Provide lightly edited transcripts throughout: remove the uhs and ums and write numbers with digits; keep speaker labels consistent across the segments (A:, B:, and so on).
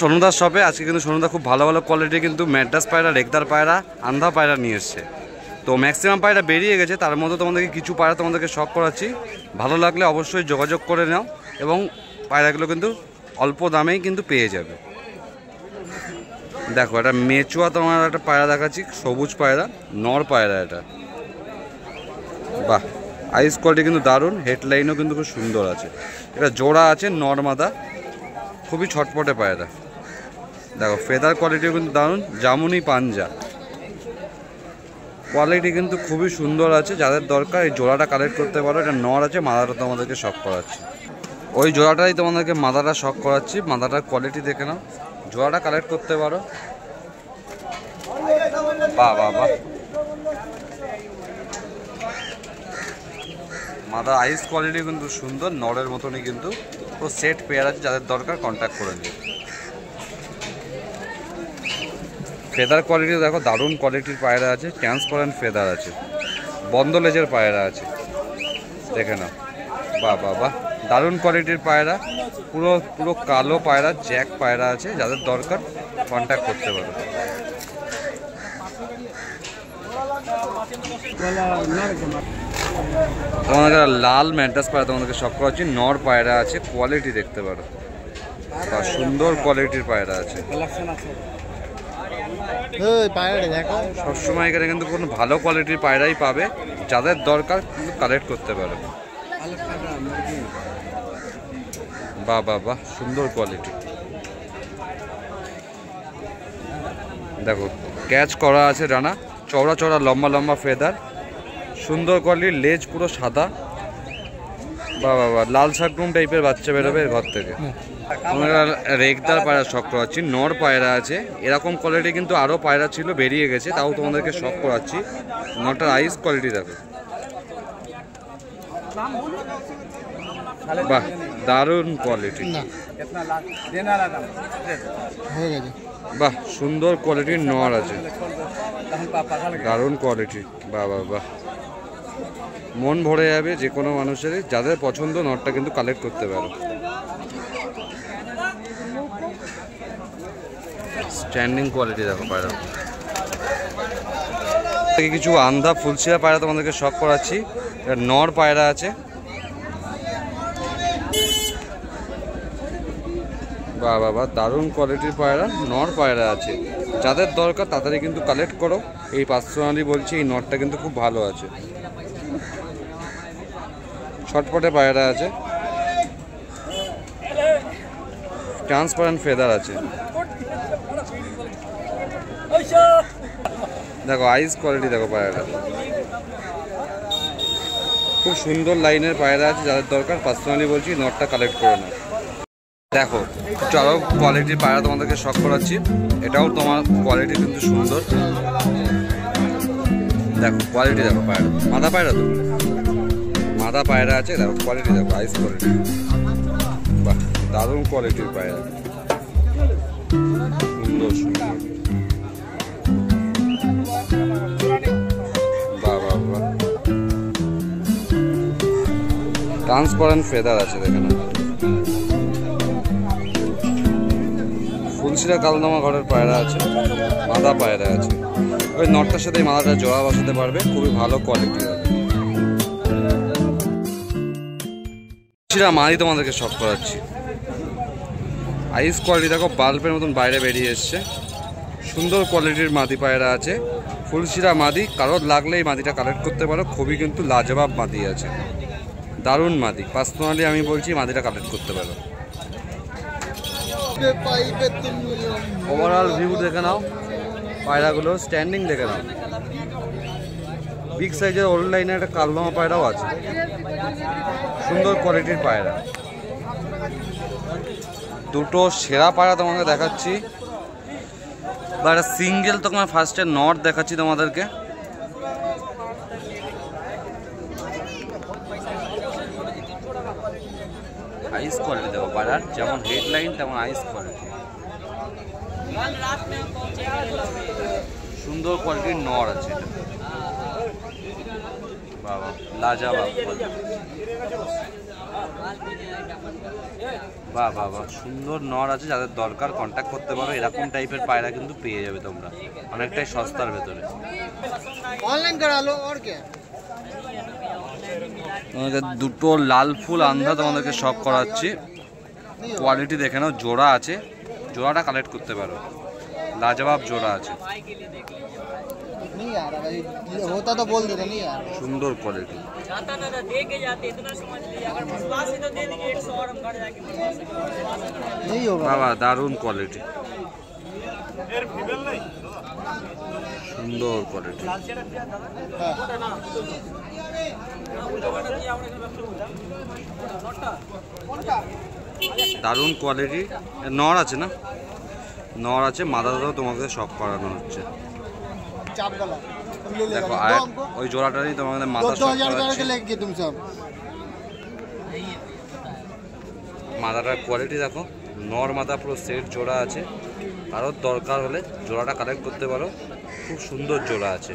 A: সোনুদার শপে আজকে কিন্তু সোনুদা খুব ভালো ভালো কোয়ালিটি কিন্তু ম্যাড্রাস পায়রা, রেগদার পায়রা, আন্ধা পায়রা নিয়ে এসছে। তো ম্যাক্সিমাম পায়রা বেরিয়ে গেছে, তার মধ্যে তোমাদেরকে কিছু পায়রা তোমাদেরকে শখ করাচ্ছি। ভালো লাগলে অবশ্যই যোগাযোগ করে নাও এবং পায়রাগুলো কিন্তু অল্প দামেই কিন্তু পেয়ে যাবে। দেখো এটা মেচুয়া তোমার একটা পায়রা দেখাচ্ছি, সবুজ পায়রা, নর পায়রা এটা। বাহ, আইস কোয়ালিটি কিন্তু দারুণ, হেডলাইনও কিন্তু খুব সুন্দর আছে। এটা জোড়া আছে নর মাদা, খুবই ছটপটে পায়রা। দেখো ফেদার কোয়ালিটিও কিন্তু দারুণ, জামুনি পাঞ্জা কোয়ালিটি কিন্তু খুবই সুন্দর আছে। যাদের দরকার এই জোড়াটা কালেক্ট করতে পারো। এটা নর আছে, মাদাটা তোমাদেরকে শখ করাচ্ছি। ওই জোড়াটাই তোমাদেরকে মাদাটা শখ করাচ্ছি, মাদাটার কোয়ালিটি দেখে নাও, জোড়াটা কালেক্ট করতে পারো। বাহ বাহ বাহ, মাদার আইস কোয়ালিটি কিন্তু সুন্দর, নরের মতনই কিন্তু ও সেট পেয়ার আছে। যাদের দরকার কন্ট্যাক্ট করে নিও। ফেদার কোয়ালিটি দেখো দারুণ কোয়ালিটির পায়রা আছে, ট্রান্সপারেন্ট ফেদার আছে, বন্ধ লেজের পায়রা আছে, দেখে নাও। বাহ বাহ বাহ, দারুণ কোয়ালিটির পায়রা, পুরো পুরো কালো পায়রা, জ্যাক পায়রা আছে। যাদের দরকার কন্ট্যাক্ট করতে পারো। তোমাদেরকে লাল ম্যাড্রাস পায়রা তোমাদেরকে শখ করা হচ্ছে, নর পায়রা আছে, কোয়ালিটি দেখতে পারো, বা সুন্দর কোয়ালিটির পায়রা আছে। সবসময় এখানে কিন্তু কোনো ভালো কোয়ালিটির পায়রাই পাবে। যাদের দরকার কিন্তু কালেক্ট করতে পারো। বাহ বাহ বাহ, সুন্দর কোয়ালিটি। দেখো ক্যাচ করা আছে ডানা, চওড়া চওড়া লম্বা লম্বা ফেদার, সুন্দর কোয়ালিটির লেজ, পুরো সাদা। বাহ বাহ বাহ, লাল শাকরুম টাইপের বাচ্চা বেরোবে ঘর থেকে। আমরা রেগদার পায়রা শখ করাচ্ছি, নর পায়রা আছে। এরকম কোয়ালিটি কিন্তু আরও পায়রা ছিল, বেরিয়ে গেছে, তাও তোমাদেরকে শখ করাচ্ছি। নটার আইস কোয়ালিটি দেখো, বাহ দারুণ কোয়ালিটি, বাহ সুন্দর কোয়ালিটির নর আছে, দারুণ কোয়ালিটি। বাহ বাহ বাহ, মন ভরে যাবে যে কোনো মানুষেরই। যাদের পছন্দ নটটা কিন্তু কালেক্ট করতে পারো। স্ট্যান্ডিং কোয়ালিটি দেখো পায়রা। কিছু আন্ধা ফুলশিরা পায়রা তোমাদেরকে শখ করাচ্ছি। নর পায়রা আছে, বাহ বাবা দারুণ কোয়ালিটির পায়রা, নর পায়রা আছে। যাদের দরকার তাড়াতাড়ি কিন্তু কালেক্ট করো। এই পার্সোনালি বলছি, এই নটটা কিন্তু খুব ভালো আছে, ছটপটে পায়রা আছে, ট্রান্সপারেন্ট ফেদার আছে। দেখো আইস কোয়ালিটি দেখো পায়রাটা, খুব সুন্দর লাইনের পায়রা আছে। যাদের দরকার পার্সোনালি বলছি নটটা কালেক্ট করে নাও। দেখো চলো কোয়ালিটির পায়রা তোমাদেরকে শখ করাচ্ছি। এটাও তোমার কোয়ালিটি কিন্তু সুন্দর। দেখো কোয়ালিটি দেখো পায়রা, মাদা পায়রা তো, মাদা পায়রা আছে। দেখো কোয়ালিটি দেখো, আইস কোয়ালিটি, বাহ দারুণ কোয়ালিটির পায়রা, সুন্দর সুন্দর। বাহ বাহ বাহ, ট্রান্সপারেন্ট ফেদার আছে, দেখে না। ফুলশিরা কালদমা ঘরের পায়রা আছে, মাদা পায়রা আছে। ওই নটটার সাথে মাদাটা জোড়া বসাতে পারবে, খুবই ভালো কোয়ালিটি হবে। ফুলশিরা মাদি তোমাদেরকে শখ করাচ্ছি, আইস কোয়ালিটি দেখো, বাল্বের মতন বাইরে বেরিয়ে এসছে। সুন্দর কোয়ালিটির মাদি পায়রা আছে, ফুলশিরা মাদি। কারোর লাগলে এই মাদিটা কালেক্ট করতে পারো, খুবই কিন্তু লাজবাব মাদি আছে, দারুণ মাদি। পার্সোনালি আমি বলছি মাদিটা কালেক্ট করতে পারো। ওভারঅল ভিউ দেখে নাও পায়রাগুলো, স্ট্যান্ডিং দেখে নাও। বিগ সাইজের ওল্ড লাইনের একটা কালদমা পায়রাও আছে, সুন্দর কোয়ালিটির পায়রা। দুটো সেরা পায়রা তোমাকে দেখাচ্ছি, বা একটা সিঙ্গেল তোমার ফার্স্টে নট দেখাচ্ছি তোমাদেরকে। আইস কোয়ালিটি দেখো পায়রার, যেমন হেডলাইন তেমন আইস কোয়ালিটি, সুন্দর কোয়ালিটির নর আছে এটা। বাবা লাজবাব, বাহ বাহ বাহ, সুন্দর নর আছে, যাদের দরকার কন্ট্যাক্ট করতে পারো। এরকম টাইপের পায়রা কিন্তু পেয়ে যাবে তোমরা অনেকটাই সস্তার ভেতরে।
B: অনলাইন করা লো আর কি,
A: তোমাদের দুটো লাল ফুল আন্ধা তোমাদেরকে শখ করাচ্ছি। কোয়ালিটি দেখে নাও, জোড়া আছে, জোড়াটা কালেক্ট করতে পারো, লাজবাব জোড়া আছে।
B: नहीं यार भाई होता तो बोल देते नहीं यार।
A: সুন্দর কোয়ালিটি।
C: जाता ना दे के जाते इतना समझ लीजिए, अगर विश्वास है तो दे देंगे 100 और हम घर जाके
B: नहीं होगा
A: বাবা, দারুণ কোয়ালিটি, সুন্দর কোয়ালিটি। দারুণ কোয়ালিটি। নর আছে না, নর আছে, মাদাটাও তোমাকে শখ করানো হচ্ছে।
B: चाप गला तुम ले ले
A: দেখো আর ওই জোড়াটারই তোমাদের মাথা শখ
B: 2000
A: করাচ্ছি।
B: के लेके तुम सब
A: মাদাটার কোয়ালিটি দেখো, নর মাথা পুরো সেট জোড়া আছে। কারোর দরকার হলে জোড়াটা কালেক্ট করতে পারো, খুব সুন্দর জোড়া আছে।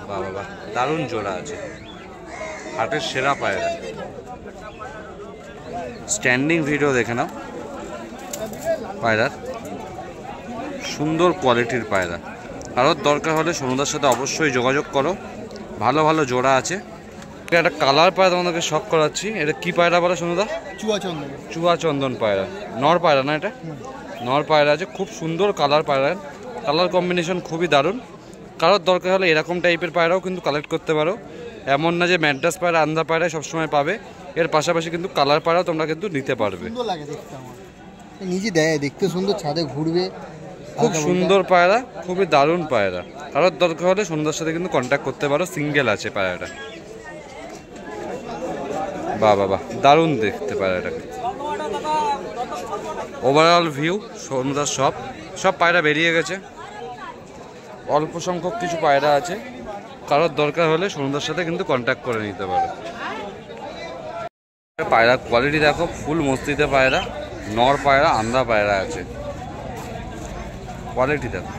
A: বাহ বাবা, দারুণ জোড়া আছে, হাটের সেরা পায়রা। স্ট্যান্ডিং ভিডিও দেখে নাও পায়রার, সুন্দর কোয়ালিটির পায়রা। কারোর দরকার হলে সোনুদার সাথে অবশ্যই যোগাযোগ করো, ভালো ভালো জোড়া আছে। এটা একটা কালার পায়রা তোমাদেরকে শখ করাচ্ছি। এটা কি পায়রা বলে সোনুদা?
B: चूहा चंदन।
A: চুয়া চন্দন পায়রা, নর পায়রা না এটা? নর পায়রা আছে, খুব সুন্দর কালার পায়রা, কালার কম্বিনেশন খুবই দারুণ। কারোর দরকার হলে এরকম টাইপের পায়রাও কিন্তু কালেক্ট করতে পারো। এমন না যে ম্যাড্রাস পায়রা আন্ধা পায়রা সবসময় পাবে, এর পাশাপাশি কিন্তু কালার পায়রাও তোমরা কিন্তু নিতে পারবে।
B: সুন্দর লাগে দেখতে, আমার নিজে দেয় দেখতে সুন্দর, ছাদে ঘুরবে,
A: খুব সুন্দর পায়রা, খুবই দারুণ পায়রা। কারোর দরকার হলে সন্ধ্যার সাথে কিন্তু কন্ট্যাক্ট করতে পারো, সিঙ্গেল আছে পায়রাটা। বাহ বাবা, দারুণ দেখতে পায়রাটাকে। ওভারঅল ভিউ সন্ধ্যার সব পায়রা বেরিয়ে গেছে, অল্প সংখ্যক কিছু পায়রা আছে। কারোর দরকার হলে সন্ধ্যার সাথে কিন্তু কন্ট্যাক্ট করে নিতে পারো। পায়রা কোয়ালিটি দেখো, ফুল মস্তিতে পায়রা, নর পায়রা, আন্ধা পায়রা আছে, কোয়ালিটি দেখো।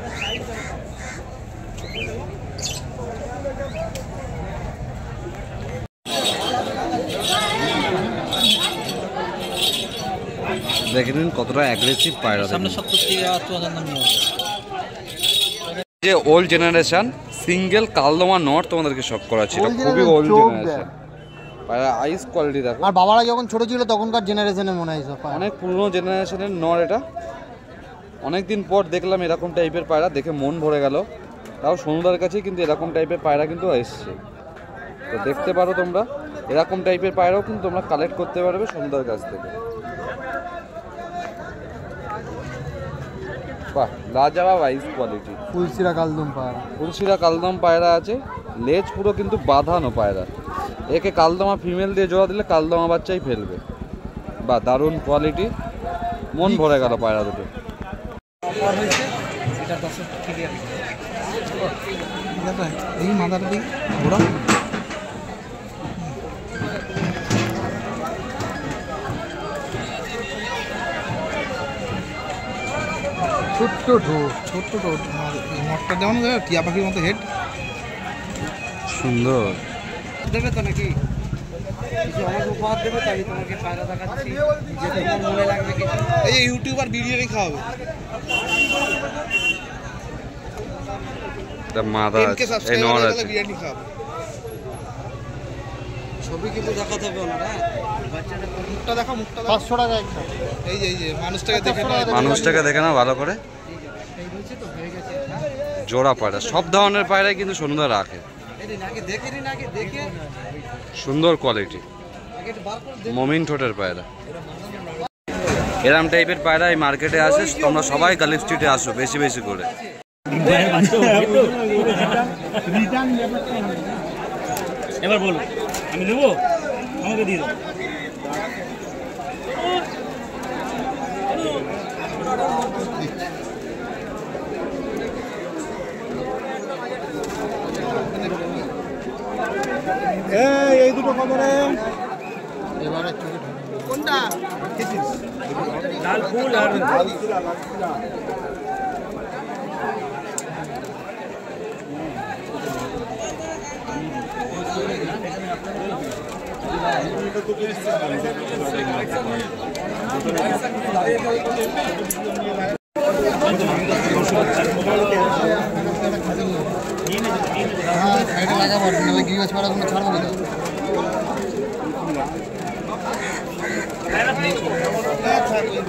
A: দেখে নিন কতটা অ্যাগ্রেসিভ পায়রা। যে ওল্ড জেনারেশন সিঙ্গেল কালদমা নট তোমাদেরকে শখ করাচ্ছি, এটা খুবই ওল্ড জেনারেশন পায়রা। আইস কোয়ালিটি দেখো।
B: আর বাবারা যখন ছোট ছিল তখনকার জেনারেশনে মনে হয় সব
A: অনেক পুরনো জেনারেশনের নর এটা। অনেকদিন পর দেখলাম এরকম টাইপের পায়রা, দেখে মন ভরে গেল। তাও সন্ধ্যার কাছে কিন্তু এরকম টাইপের পায়রা কিন্তু এসছে, তো দেখতে পারো তোমরা। এরকম টাইপের পায়রাও কিন্তু তোমরা কালেক্ট করতে পারবে সন্ধ্যার কাছ থেকে। বাহ, লাজবাব আইস কোয়ালিটি।
B: ফুলসিরা কালদম পায়রা,
A: ফুলশিরা কালদম পায়রা আছে, লেজ পুরো কিন্তু বাঁধানো পায়রা। একে কালদমা ফিমেল দিয়ে জোড়া দিলে কালদমা বাচ্চাই ফেলবে। বা দারুণ কোয়ালিটি, মন ভরে গেল পায়রা দুটো।
B: এই মাথাটা দিই ঘোরা, ছোট্ট ঠোঁট, ছোট্ট ঠোঁট, মটটা যেমন টিয়া পাখির মতো হেড,
A: সুন্দর।
B: দেবে তো নাকি কিছু আমাকে উপহার দেবে, তাই তোমাকে পায়রা দেখাচ্ছি, যেটা তোমার মনে লাগবে কিছু। এই যে ইউটিউবার বিরিয়ানি খাওয়াবে,
A: মাদা এই নর আছে,
B: বিরিয়ানি খাওয়াবে। ছবি কিন্তু দেখাতে হবে ওনারা, বাচ্চাটা মুখটা দেখা, মুখটা 500 টাকা একটা। এই যে মানুষটাকে দেখে নাও,
A: মানুষটাকে দেখে নাও ভালো করে।
B: এই বলছে তো হয়ে গেছে
A: জোড়া পায়রা, সব ধরনের পায়রাই কিন্তু সন্ধ্যা রাখে,
B: এই নাকি দেখে নি, নাকি দেখে
A: সুন্দর কোয়ালিটি,
B: আগে একটু বার করে
A: মমিন ঠোঁটের পায়রা। এরম টাইপের পায়রা এই মার্কেটে আসে, তোমরা সবাই গালিফ স্ট্রিটে আসো বেশি বেশি করে।
C: এবার বলো, আমি দেবো, আমাকে দিয়ে দাও।
B: এই দুটো কত রে? এবারে চোখে কোনটা?
C: লাল ফুল আর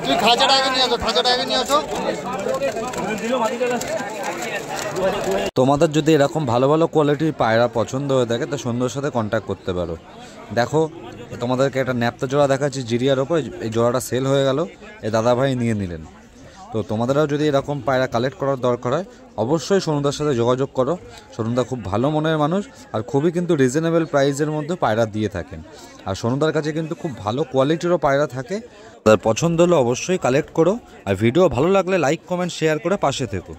B: তুই খাঁচাটা আগে নিয়ে আসো, খাঁচাটা আগে নিয়ে আসো।
A: তোমাদের যদি এরকম ভালো ভালো কোয়ালিটির পায়রা পছন্দ হয়ে থাকে তো সন্ধ্যের সাথে কন্ট্যাক্ট করতে পারো। দেখো তোমাদেরকে একটা ন্যাপটা জোড়া দেখাচ্ছি জিরিয়ার ওপর, এই জোড়াটা সেল হয়ে গেল, এই দাদাভাই নিয়ে নিলেন। তো তোমাদেরও যদি এরকম পায়রা কালেক্ট করার দরকার হয় অবশ্যই সোনুদার সাথে যোগাযোগ করো। সোনুদা খুব ভালো মনের মানুষ আর খুবই কিন্তু রিজনেবল প্রাইসের মধ্যে পায়রা দিয়ে থাকেন। আর সোনুদার কাছে কিন্তু খুব ভালো কোয়ালিটিরও পায়রা থাকে। তার পছন্দ হলে অবশ্যই কালেক্ট করো। আর ভিডিও ভালো লাগলে লাইক কমেন্ট শেয়ার করে পাশে থেকো।